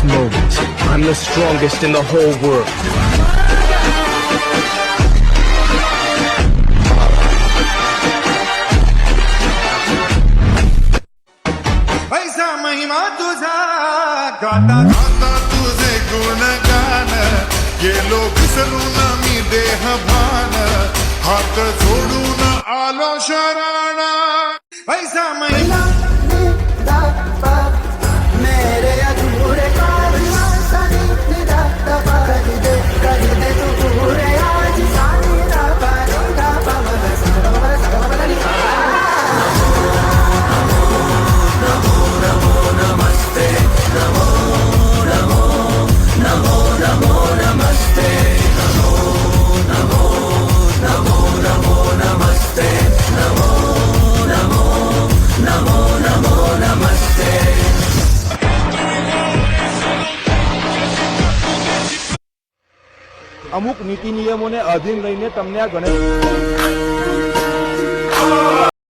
moment. I'm the strongest in the whole world. ऐसा महिमा तुझा गाता गाता तुझे गुणगान गेलो विसरून मी देह भान हात जोडून आलो शरण ऐसा महिमा मेरे अधूरे कर दे तू पूरे आज सानी दा पानी दा અમુક નીતિ નિયમોને અધીન લઈને તમને આ ગણેશ